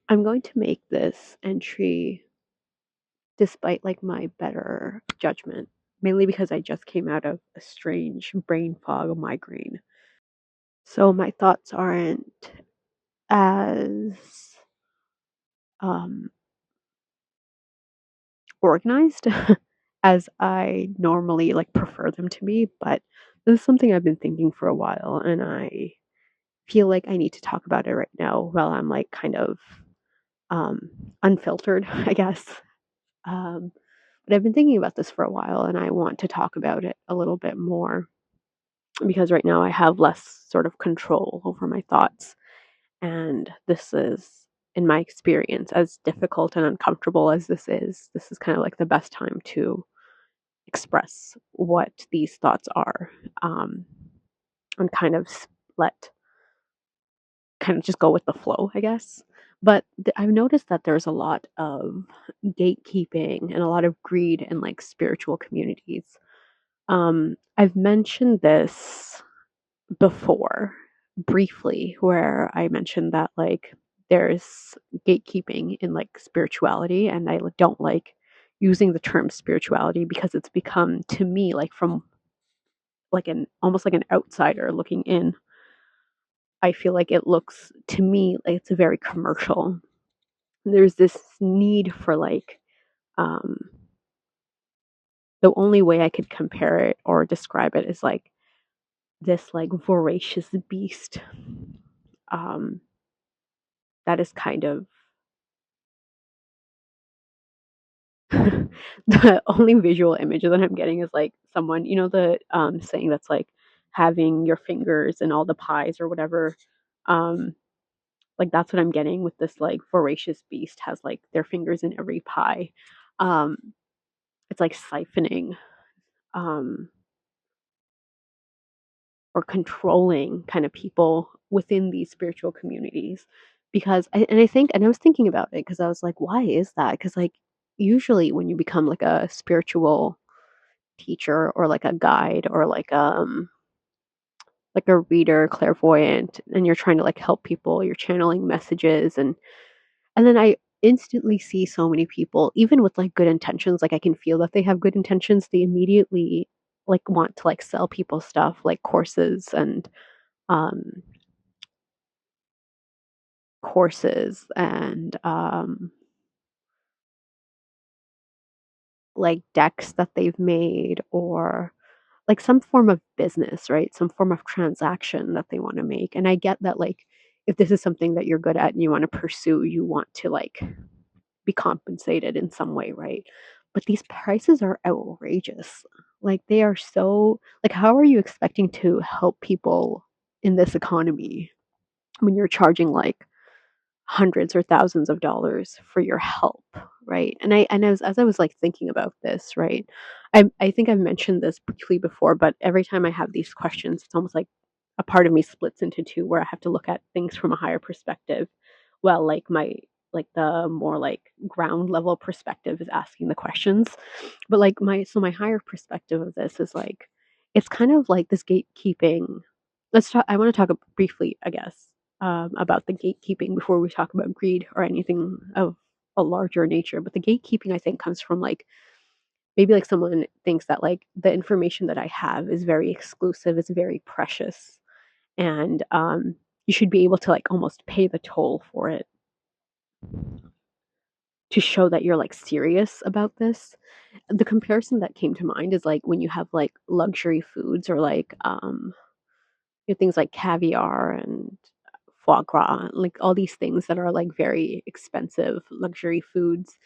I'm going to make this entry despite like my better judgment, mainly because I just came out of a strange brain fog migraine. So my thoughts aren't as um, organized as I normally like prefer them to be, but this is something I've been thinking for a while, and I feel like I need to talk about it right now while I'm like kind of um, unfiltered, I guess. Um, but I've been thinking about this for a while, and I want to talk about it a little bit more because right now I have less sort of control over my thoughts. And this is, in my experience, as difficult and uncomfortable as this is kind of like the best time to express what these thoughts are, um, and kind of let kind of just go with the flow, I guess. But I've noticed that there's a lot of gatekeeping and a lot of greed in like spiritual communities. I've mentioned this before briefly, where I mentioned that like there's gatekeeping in like spirituality, and I don't like using the term spirituality because it's become to me like from like an almost like an outsider looking in. I feel like it looks to me like it's very commercial. There's this need for like um the only way I could compare it or describe it is like this like voracious beast um that is kind of the only visual image that I'm getting is like someone, you know, the saying that's like having your fingers in all the pies or whatever. Um, like that's what I'm getting with this like voracious beast has like their fingers in every pie. Um, it's like siphoning um, or controlling kind of people within these spiritual communities. And I was thinking about it because I was like, why is that? Because like usually when you become like a spiritual teacher or like a guide or like a reader, clairvoyant, and you're trying to like help people, you're channeling messages and then I instantly see so many people, even with like good intentions, like I can feel that they have good intentions, they immediately like want to like sell people stuff like um courses and like decks that they've made or like some form of business, right? Some form of transaction that they want to make. And I get that like if this is something that you're good at and you want to pursue, you want to like be compensated in some way, right? But these prices are outrageous. Like they are so like how are you expecting to help people in this economy when you're charging like hundreds or thousands of dollars for your help, right? And as I was like thinking about this, right? I think I've mentioned this briefly before, but every time I have these questions, it's almost like a part of me splits into two where I have to look at things from a higher perspective. Well, like the more like ground level perspective is asking the questions. But like my higher perspective of this is like it's kind of like this gatekeeping. I want to talk briefly, I guess, about the gatekeeping before we talk about greed or anything of a larger nature. But the gatekeeping, I think, comes from like maybe like someone thinks that like the information that I have is very exclusive, it's very precious, and you should be able to like almost pay the toll for it to show that you're like serious about this. The comparison that came to mind is like when you have like luxury foods or like you know, things like caviar and foie gras, like all these things that are like very expensive luxury foods.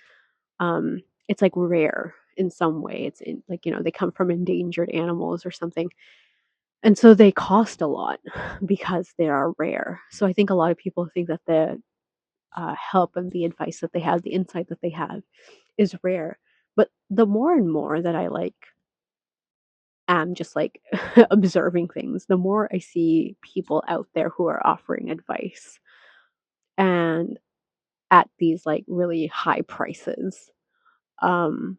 It's like rare in some way. It's in, like you know they come from endangered animals or something, and so they cost a lot because they are rare. So I think a lot of people think that the help and the advice that they have, the insight that they have, is rare. But the more and more that I like am just like observing things, the more I see people out there who are offering advice and at these like really high prices, um,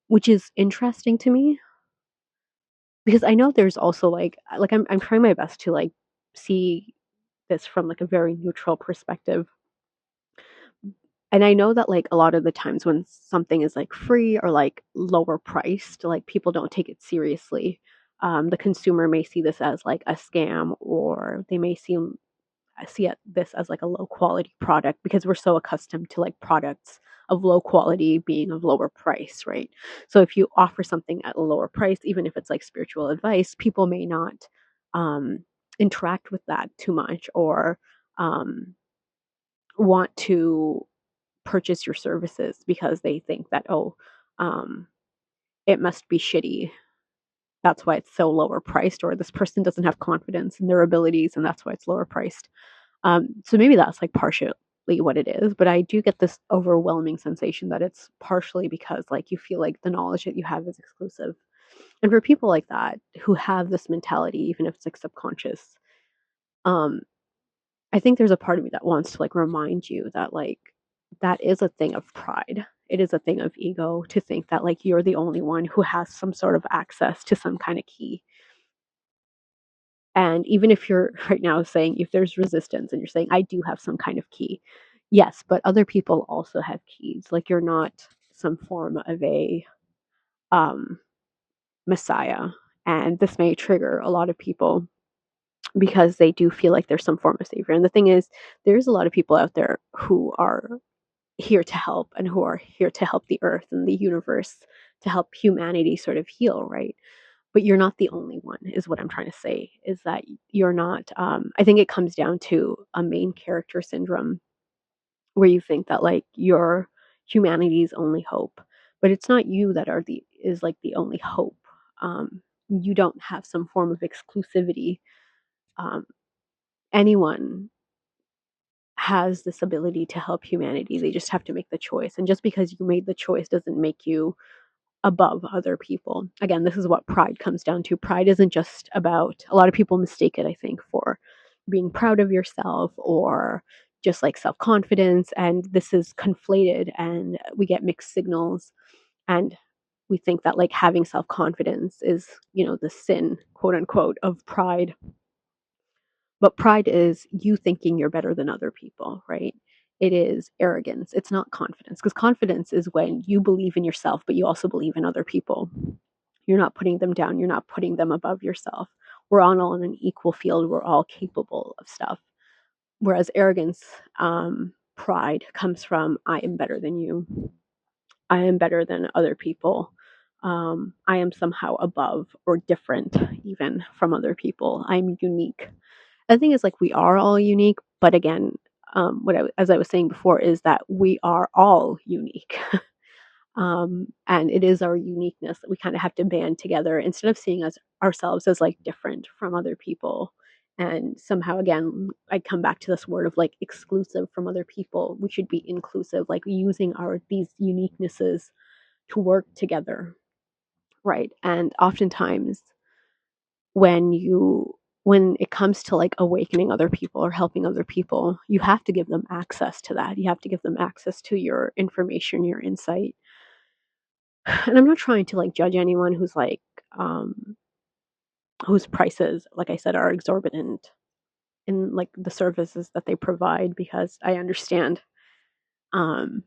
which is interesting to me because I know there's also like I'm trying my best to like see this from like a very neutral perspective, And I know that like a lot of the times when something is like free or like lower priced, like people don't take it seriously. The consumer may see this as like a scam, or they may this as like a low quality product because we're so accustomed to like products of low quality being of lower price, right? So if you offer something at a lower price, even if it's like spiritual advice, people may not um, interact with that too much, or um, want to purchase your services because they think that, oh, um, it must be shitty. That's why it's so lower priced, or this person doesn't have confidence in their abilities, and that's why it's lower priced. So maybe that's like partially what it is, but I do get this overwhelming sensation that it's partially because like you feel like the knowledge that you have is exclusive. And for people like that who have this mentality, even if it's like subconscious, um, I think there's a part of me that wants to like remind you that like that is a thing of pride. It is a thing of ego to think that like you're the only one who has some sort of access to some kind of key. And even if you're right now saying if there's resistance and you're saying I do have some kind of key. Yes, but other people also have keys. Like you're not some form of a um messiah. And this may trigger a lot of people because they do feel like there's some form of savior. And the thing is, there's a lot of people out there who are here to help and who are here to help the earth and the universe, to help humanity sort of heal, right? But you're not the only one, is what I'm trying to say, is that you're not. I think it comes down to a main character syndrome where you think that like you're humanity's only hope, but it's not you that are the is like the only hope. You don't have some form of exclusivity. um, Anyone has this ability to help humanity. They just have to make the choice. And just because you made the choice doesn't make you above other people. Again, this is what pride comes down to. Pride isn't just about, a lot of people mistake it, I think, for being proud of yourself or just like self confidence. And this is conflated and we get mixed signals. And we think that like having self confidence is, the sin, quote unquote, of pride. But pride is you thinking you're better than other people, right? It is arrogance. It's not confidence, because confidence is when you believe in yourself, but you also believe in other people. You're not putting them down. You're not putting them above yourself. We're all on an equal field. We're all capable of stuff. Whereas arrogance, pride comes from I am better than you. I am better than other people. I am somehow above or different even from other people. I'm unique. The thing is, like, we are all unique, but again, as I was saying before, is that we are all unique. And it is our uniqueness that we kind of have to band together instead of seeing ourselves as like different from other people. And somehow, again, I come back to this word of like exclusive from other people. We should be inclusive, like using these uniquenesses to work together, right? And oftentimes, when you when it comes to like awakening other people or helping other people, you have to give them access to that. You have to give them access to your information, your insight. And I'm not trying to like judge anyone who's like whose prices, like I said, are exorbitant in like the services that they provide, because I understand um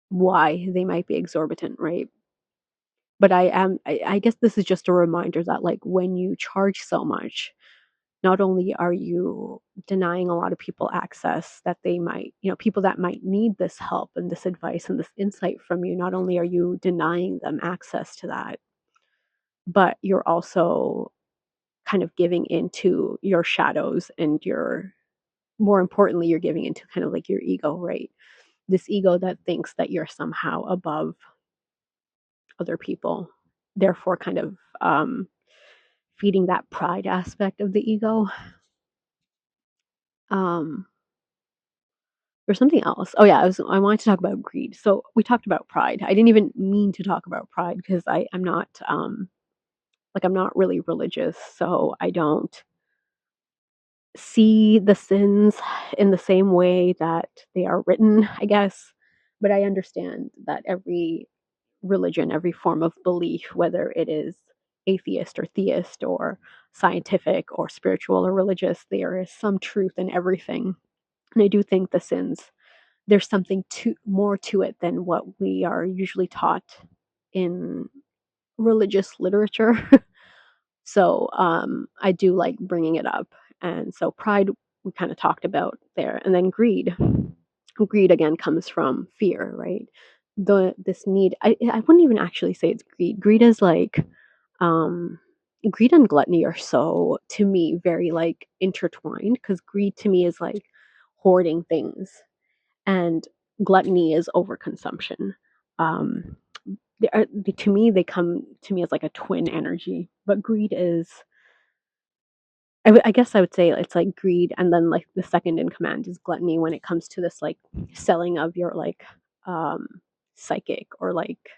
why they might be exorbitant, right? But I guess this is just a reminder that like when you charge so much, not only are you denying a lot of people access that they might, people that might need this help and this advice and this insight from you, not only are you denying them access to that, but you're also kind of giving into your shadows and more importantly, you're giving into kind of like your ego, right? This ego that thinks that you're somehow above other people, therefore kind of feeding that pride aspect of the ego. um There's something else. Oh yeah, I wanted to talk about greed. So we talked about pride. I didn't even mean to talk about pride because I'm not like I'm not really religious, so I don't see the sins in the same way that they are written, I guess. But I understand that every religion, every form of belief, whether it is atheist or theist or scientific or spiritual or religious, there is some truth in everything. And I do think the sins there's something more to it than what we are usually taught in religious literature. So I do like bringing it up. And so pride, we kind of talked about there. And then greed. Greed again comes from fear, right? This need, I wouldn't even actually say it's greed. Greed is like, um, greed and gluttony are so, to me, very like intertwined, because greed to me is like hoarding things, and gluttony is overconsumption. Um, to me, they come to me as like a twin energy, but greed is, I guess I would say it's like greed, and then like the second in command is gluttony when it comes to this like selling of your like um, psychic or like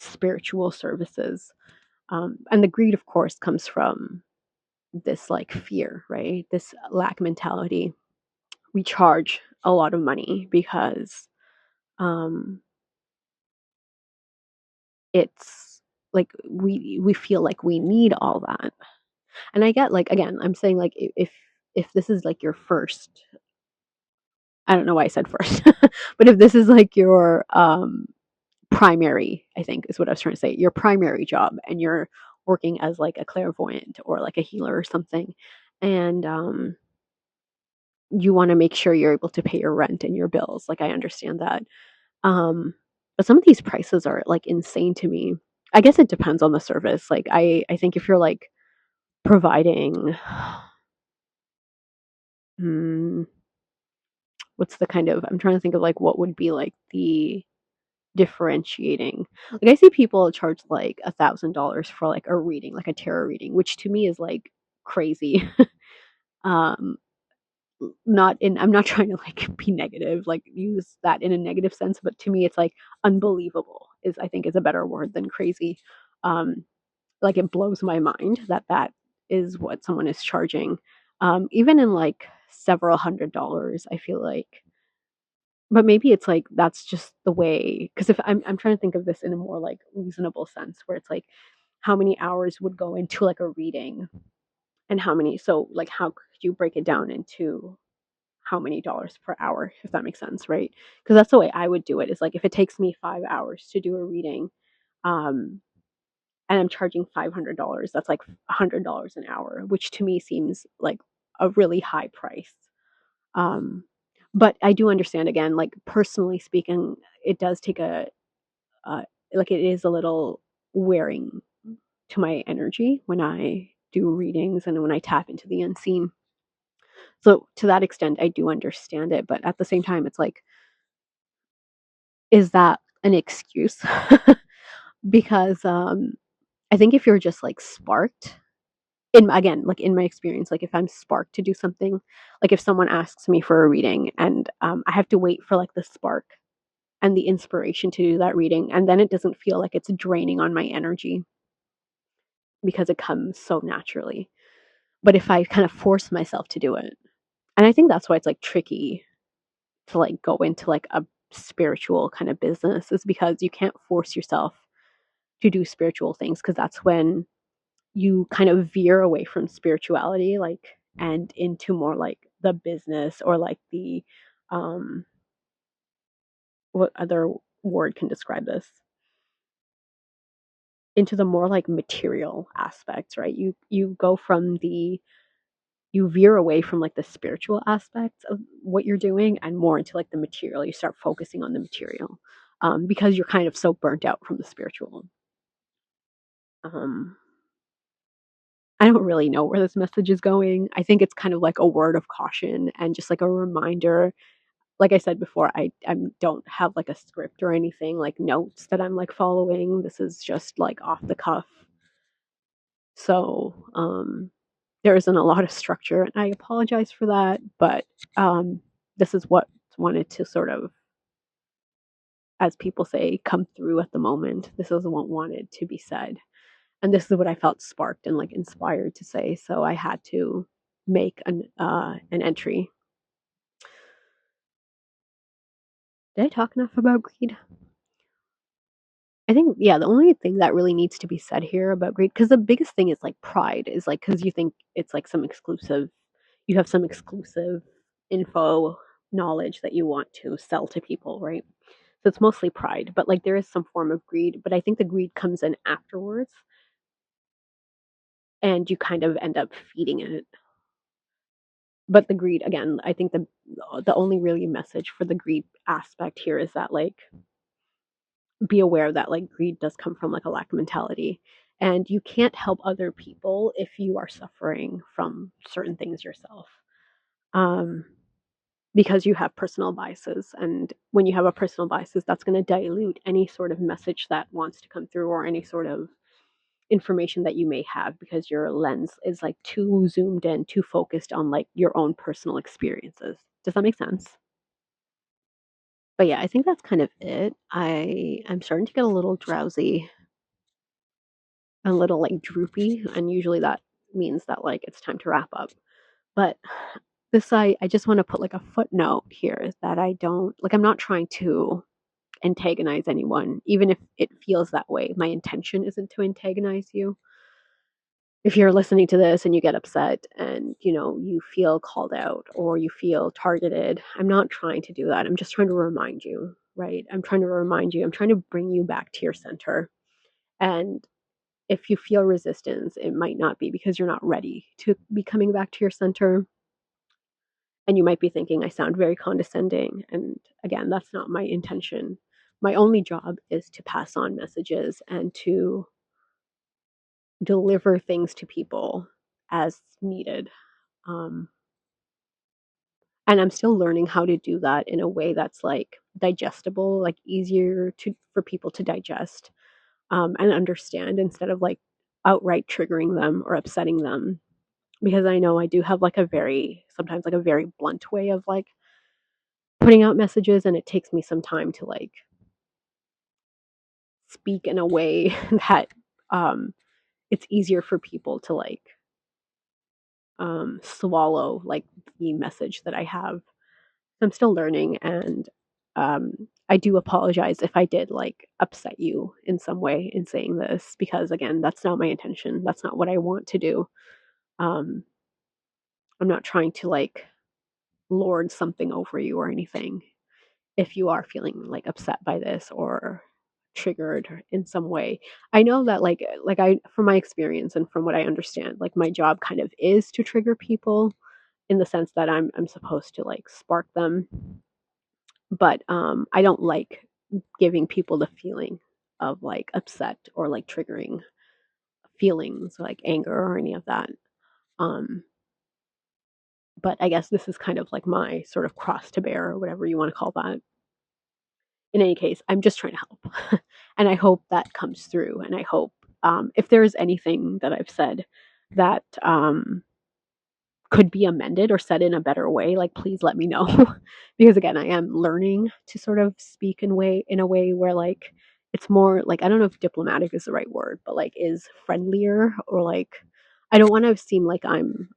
spiritual services. And the greed, of course, comes from this like fear, right? This lack mentality. We charge a lot of money because um, it's like we feel like we need all that. And I get like, again, I'm saying like if this is like your first, I don't know why I said first, but if this is like your primary, I think is what I was trying to say, your primary job, and you're working as like a clairvoyant or like a healer or something, and you want to make sure you're able to pay your rent and your bills, like I understand that. Um, but some of these prices are like insane to me. I guess it depends on the service. Like I think if you're like providing, hmm, what's the kind of, I'm trying to think of like what would be like the differentiating. Like I see people charge like $1,000 for like a reading, like a tarot reading, which to me is like crazy. um not in, I'm not trying to like be negative, like use that in a negative sense, but to me it's like unbelievable is, I think, is a better word than crazy. um like it blows my mind that that is what someone is charging, even in like several $100s, I feel like. But maybe it's like that's just the way, because if I'm trying to think of this in a more like reasonable sense, where it's like how many hours would go into like a reading, and how many, so like how could you break it down into how many dollars per hour, if that makes sense, right? Because that's the way I would do it, is like if it takes me 5 hours to do a reading, um and I'm charging $500, that's like $100 an hour, which to me seems like a really high price. um but I do understand, again, like personally speaking, it does take a uh, like it is a little wearing to my energy when I do readings and when I tap into the unseen. So to that extent, I do understand it, but at the same time, it's like, is that an excuse? Because I think if you're just like sparked, in, again, like in my experience, like if I'm sparked to do something, like if someone asks me for a reading and I have to wait for like the spark and the inspiration to do that reading, and then it doesn't feel like it's draining on my energy because it comes so naturally. But if I kind of force myself to do it, and I think that's why it's like tricky to like go into like a spiritual kind of business, is because you can't force yourself to do spiritual things, because that's when you kind of veer away from spirituality, like, and into more like the business, or like the um what other word can describe this, into the more like material aspects, right? You go from the, you veer away from like the spiritual aspects of what you're doing and more into like the material. You start focusing on the material, because you're kind of so burnt out from the spiritual. um I don't really know where this message is going. I think it's kind of like a word of caution and just like a reminder. Like I said before, I don't have like a script or anything, like notes that I'm like following. This is just like off the cuff. So there isn't a lot of structure, and I apologize for that. But um, this is what wanted to sort of, as people say, come through at the moment. This is what wanted to be said, and this is what I felt sparked and like inspired to say. So I had to make an entry. Did I talk enough about greed? I think, yeah, the only thing that really needs to be said here about greed, because the biggest thing is like pride, is like because you think it's like some exclusive, you have some exclusive info knowledge that you want to sell to people, right? So it's mostly pride, but like there is some form of greed, but I think the greed comes in afterwards and you kind of end up feeding it. But the greed again, I think the only really message for the greed aspect here is that like be aware that like greed does come from like a lack mentality and you can't help other people if you are suffering from certain things yourself. Um because you have personal biases, and when you have a personal biases that's going to dilute any sort of message that wants to come through or any sort of information that you may have because your lens is like too zoomed in, too focused on like your own personal experiences. Does that make sense? But yeah, I think that's kind of it. I'm starting to get a little drowsy, a little like droopy, and usually that means that like it's time to wrap up. But this I just want to put like a footnote here is that I don't like I'm not trying to antagonize anyone, even if it feels that way. My intention isn't to antagonize you. If you're listening to this and you get upset and you feel called out or you feel targeted, I'm not trying to do that. I'm just trying to remind you, right? I'm trying to remind you. I'm trying to bring you back to your center. And if you feel resistance, it might not be because you're not ready to be coming back to your center. And you might be thinking I sound very condescending, and again, that's not my intention. My only job is to pass on messages and to deliver things to people as needed. Um, and I'm still learning how to do that in a way that's like digestible, like easier to for people to digest and understand instead of like outright triggering them or upsetting them. Because I know I do have like a very sometimes like a very blunt way of like putting out messages, and it takes me some time to like speak in a way that um, it's easier for people to like swallow like the message that I have. I'm still learning, and I do apologize if I did like upset you in some way in saying this because again, that's not my intention. That's not what I want to do. Um, I'm not trying to like lord something over you or anything. If you are feeling like upset by this or triggered in some way, I know that like I from my experience and from what I understand, like my job kind of is to trigger people in the sense that I'm supposed to like spark them, but I don't like giving people the feeling of like upset or like triggering feelings like anger or any of that. um but I guess this is kind of like my sort of cross to bear or whatever you want to call that. In any case, I'm just trying to help. And I hope that comes through. And I hope if there's anything that I've said that could be amended or said in a better way, like please let me know. Because again, I am learning to sort of speak in a way where like it's more like I don't know if diplomatic is the right word, but like is friendlier or like I don't want to seem like I'm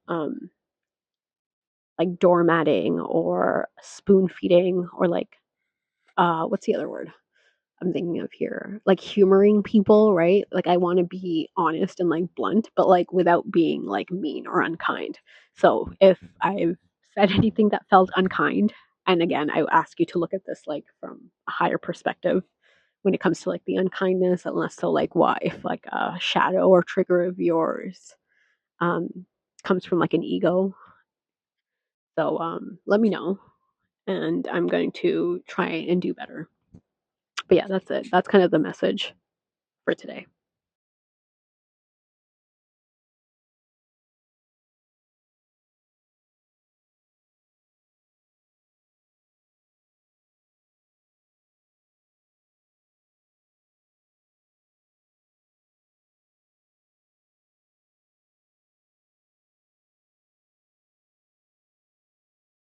like doormatting or spoon feeding or like what's the other word I'm thinking of here? Like humoring people, right? Like I want to be honest and like blunt, but like without being like mean or unkind. So if I've said anything that felt unkind, and again, I ask you to look at this like from a higher perspective when it comes to like the unkindness, and less so like what if like a shadow or trigger of yours um, comes from like an ego. So let me know, and I'm going to try and do better. But yeah, that's it. That's kind of the message for today.